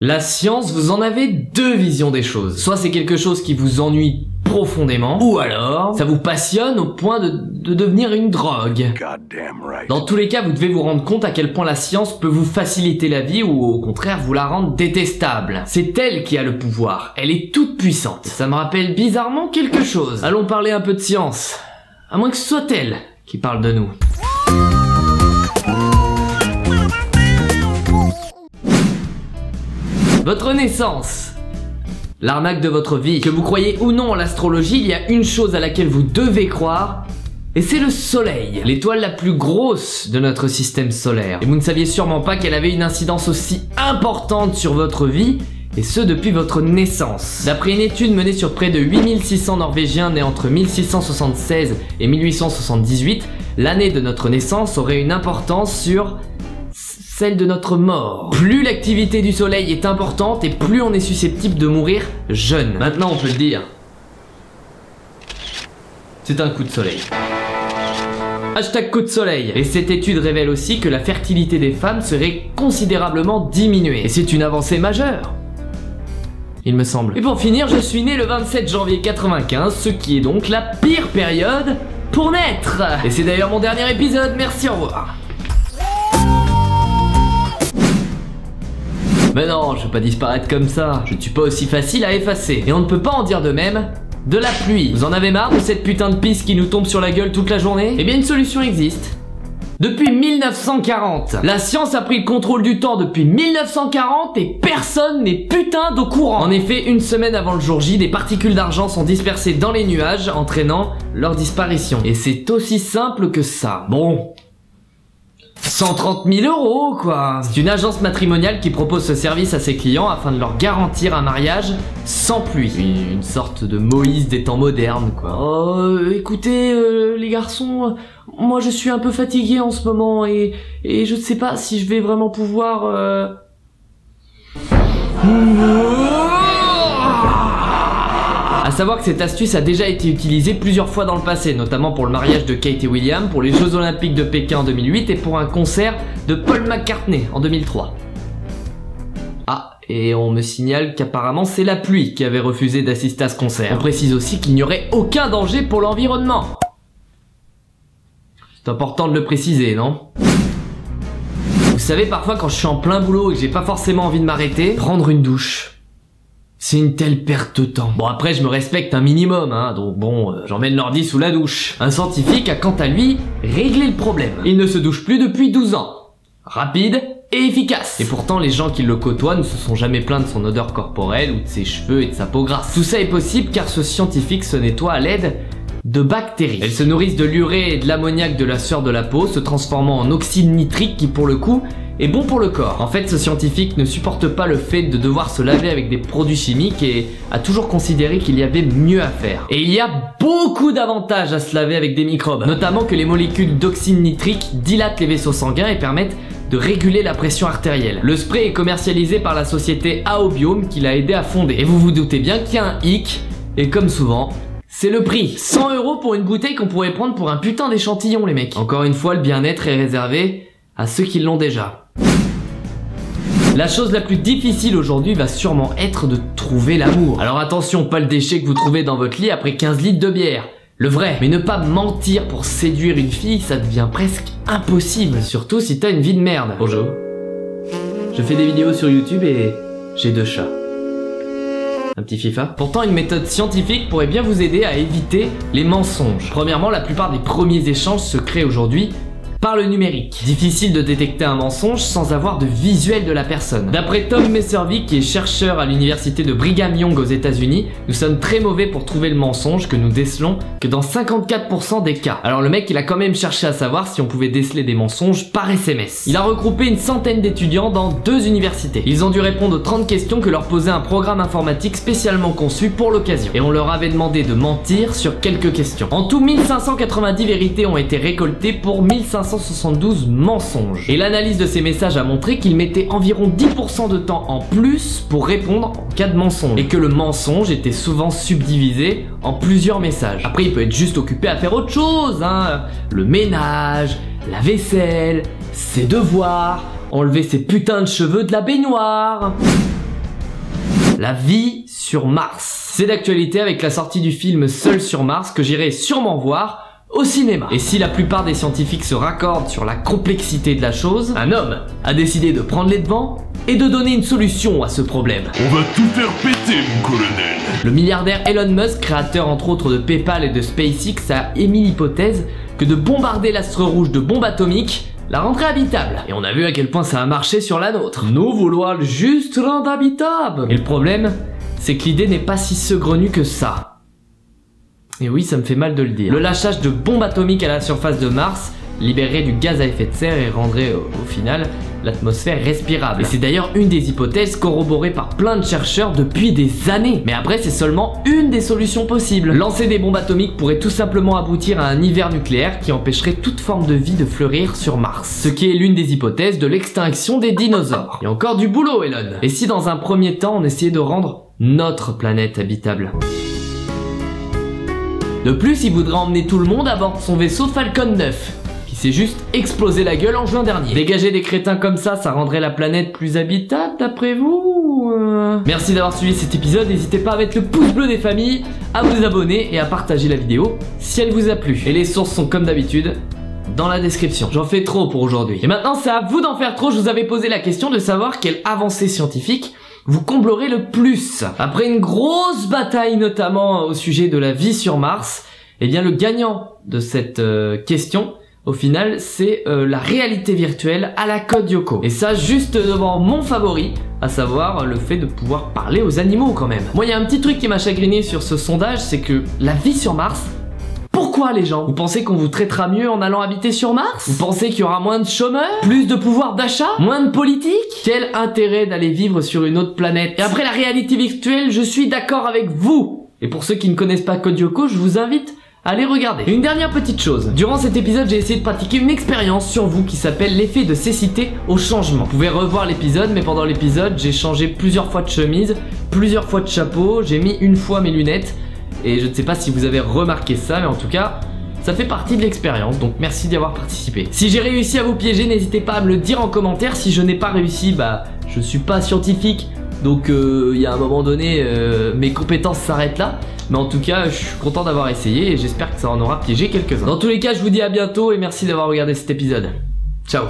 La science, vous en avez deux visions des choses. Soit c'est quelque chose qui vous ennuie profondément, ou alors ça vous passionne au point de devenir une drogue. Dans tous les cas, vous devez vous rendre compte à quel point la science peut vous faciliter la vie ou au contraire vous la rendre détestable. C'est elle qui a le pouvoir, elle est toute puissante. Ça me rappelle bizarrement quelque chose. Allons parler un peu de science, à moins que ce soit elle qui parle de nous. Votre naissance, l'arnaque de votre vie. Que vous croyez ou non en l'astrologie, il y a une chose à laquelle vous devez croire, et c'est le soleil, l'étoile la plus grosse de notre système solaire. Et vous ne saviez sûrement pas qu'elle avait une incidence aussi importante sur votre vie, et ce depuis votre naissance. D'après une étude menée sur près de 8600 Norvégiens nés entre 1676 et 1878, l'année de notre naissance aurait une importance sur celle de notre mort. Plus l'activité du soleil est importante et plus on est susceptible de mourir jeune. Maintenant on peut le dire. C'est un coup de soleil. Hashtag coup de soleil. Et cette étude révèle aussi que la fertilité des femmes serait considérablement diminuée. Et c'est une avancée majeure, il me semble. Et pour finir, je suis né le 27 janvier 95, ce qui est donc la pire période pour naître. Et c'est d'ailleurs mon dernier épisode, merci, au revoir. Mais non, je veux pas disparaître comme ça, je ne suis pas aussi facile à effacer. Et on ne peut pas en dire de même de la pluie. Vous en avez marre de cette putain de pisse qui nous tombe sur la gueule toute la journée? Eh bien une solution existe. Depuis 1940, la science a pris le contrôle du temps depuis 1940 et personne n'est putain d'au courant. En effet, une semaine avant le jour J, des particules d'argent sont dispersées dans les nuages, entraînant leur disparition. Et c'est aussi simple que ça. Bon... 130 000 € quoi. C'est une agence matrimoniale qui propose ce service à ses clients afin de leur garantir un mariage sans pluie. Une sorte de Moïse des temps modernes quoi. Écoutez les garçons, moi je suis un peu fatigué en ce moment et je ne sais pas si je vais vraiment pouvoir A savoir que cette astuce a déjà été utilisée plusieurs fois dans le passé, notamment pour le mariage de Kate et William, pour les Jeux Olympiques de Pékin en 2008 et pour un concert de Paul McCartney en 2003. Ah, et on me signale qu'apparemment c'est la pluie qui avait refusé d'assister à ce concert. On précise aussi qu'il n'y aurait aucun danger pour l'environnement. C'est important de le préciser, non ? Vous savez, parfois quand je suis en plein boulot et que j'ai pas forcément envie de m'arrêter, prendre une douche, c'est une telle perte de temps. Bon après je me respecte un minimum hein, donc bon j'emmène l'ordi sous la douche. Un scientifique a quant à lui réglé le problème. Il ne se douche plus depuis 12 ans. Rapide et efficace. Et pourtant les gens qui le côtoient ne se sont jamais plaints de son odeur corporelle ou de ses cheveux et de sa peau grasse. Tout ça est possible car ce scientifique se nettoie à l'aide de bactéries. Elles se nourrissent de l'urée et de l'ammoniac de la sueur de la peau, se transformant en oxyde nitrique qui pour le coup est bon pour le corps. En fait, ce scientifique ne supporte pas le fait de devoir se laver avec des produits chimiques et a toujours considéré qu'il y avait mieux à faire. Et il y a beaucoup d'avantages à se laver avec des microbes, notamment que les molécules d'oxyde nitrique dilatent les vaisseaux sanguins et permettent de réguler la pression artérielle. Le spray est commercialisé par la société Aobiome qui l'a aidé à fonder. Et vous vous doutez bien qu'il y a un hic, et comme souvent, c'est le prix. 100 € pour une bouteille qu'on pourrait prendre pour un putain d'échantillon les mecs. Encore une fois, le bien-être est réservé à ceux qui l'ont déjà. La chose la plus difficile aujourd'hui va sûrement être de trouver l'amour. Alors attention, pas le déchet que vous trouvez dans votre lit après 15 litres de bière. Le vrai. Mais ne pas mentir pour séduire une fille, ça devient presque impossible. Surtout si t'as une vie de merde. Bonjour. Je fais des vidéos sur YouTube et j'ai 2 chats. Un petit FIFA. Pourtant, une méthode scientifique pourrait bien vous aider à éviter les mensonges. Premièrement, la plupart des premiers échanges se créent aujourd'hui par le numérique. Difficile de détecter un mensonge sans avoir de visuel de la personne. D'après Tom Messervy, qui est chercheur à l'université de Brigham Young aux États-Unis, nous sommes très mauvais pour trouver le mensonge que nous décelons que dans 54% des cas. Alors le mec, il a quand même cherché à savoir si on pouvait déceler des mensonges par SMS. Il a regroupé une centaine d'étudiants dans 2 universités. Ils ont dû répondre aux 30 questions que leur posait un programme informatique spécialement conçu pour l'occasion. Et on leur avait demandé de mentir sur quelques questions. En tout, 1590 vérités ont été récoltées pour 1572 mensonges. Et l'analyse de ces messages a montré qu'ils mettaient environ 10% de temps en plus pour répondre en cas de mensonge. Et que le mensonge était souvent subdivisé en plusieurs messages. Après, il peut être juste occupé à faire autre chose, hein. Le ménage, la vaisselle, ses devoirs, enlever ses putains de cheveux de la baignoire. La vie sur Mars. C'est d'actualité avec la sortie du film Seul sur Mars que j'irai sûrement voir au cinéma. Et si la plupart des scientifiques se raccordent sur la complexité de la chose, un homme a décidé de prendre les devants et de donner une solution à ce problème. On va tout faire péter, mon colonel. Le milliardaire Elon Musk, créateur entre autres de PayPal et de SpaceX, a émis l'hypothèse que de bombarder l'astre rouge de bombes atomiques la rendrait habitable. Et on a vu à quel point ça a marché sur la nôtre. Nous voulons le juste rendre habitable. Et le problème, c'est que l'idée n'est pas si saugrenue que ça. Et oui, ça me fait mal de le dire. Le lâchage de bombes atomiques à la surface de Mars libérerait du gaz à effet de serre et rendrait au final l'atmosphère respirable. Et c'est d'ailleurs une des hypothèses corroborées par plein de chercheurs depuis des années. Mais après, c'est seulement une des solutions possibles. Lancer des bombes atomiques pourrait tout simplement aboutir à un hiver nucléaire qui empêcherait toute forme de vie de fleurir sur Mars. Ce qui est l'une des hypothèses de l'extinction des dinosaures. Il y a encore du boulot, Elon. Et si dans un premier temps, on essayait de rendre notre planète habitable? De plus, il voudrait emmener tout le monde à bord de son vaisseau Falcon 9, qui s'est juste explosé la gueule en juin dernier. Dégager des crétins comme ça rendrait la planète plus habitable d'après vous? Merci d'avoir suivi cet épisode, n'hésitez pas à mettre le pouce bleu des familles, à vous abonner et à partager la vidéo si elle vous a plu. Et les sources sont comme d'habitude dans la description. J'en fais trop pour aujourd'hui. Et maintenant c'est à vous d'en faire trop, je vous avais posé la question de savoir quelle avancée scientifique vous comblerez le plus. Après une grosse bataille notamment au sujet de la vie sur Mars, eh bien le gagnant de cette question, au final, c'est la réalité virtuelle à la Code Lyoko. Et ça juste devant mon favori, à savoir le fait de pouvoir parler aux animaux quand même. Moi il y a un petit truc qui m'a chagriné sur ce sondage, c'est que la vie sur Mars, pourquoi les gens? Vous pensez qu'on vous traitera mieux en allant habiter sur Mars? Vous pensez qu'il y aura moins de chômeurs? Plus de pouvoir d'achat? Moins de politique? Quel intérêt d'aller vivre sur une autre planète? Et après la réalité virtuelle, je suis d'accord avec vous. Et pour ceux qui ne connaissent pas Code Lyoko, je vous invite à aller regarder. Et une dernière petite chose. Durant cet épisode, j'ai essayé de pratiquer une expérience sur vous qui s'appelle l'effet de cécité au changement. Vous pouvez revoir l'épisode, mais pendant l'épisode, j'ai changé plusieurs fois de chemise, plusieurs fois de chapeau, j'ai mis une fois mes lunettes. Et je ne sais pas si vous avez remarqué ça, mais en tout cas, ça fait partie de l'expérience, donc merci d'y avoir participé. Si j'ai réussi à vous piéger, n'hésitez pas à me le dire en commentaire. Si je n'ai pas réussi, bah, je suis pas scientifique, donc il y a un moment donné, mes compétences s'arrêtent là. Mais en tout cas, je suis content d'avoir essayé et j'espère que ça en aura piégé quelques-uns. Dans tous les cas, je vous dis à bientôt et merci d'avoir regardé cet épisode. Ciao!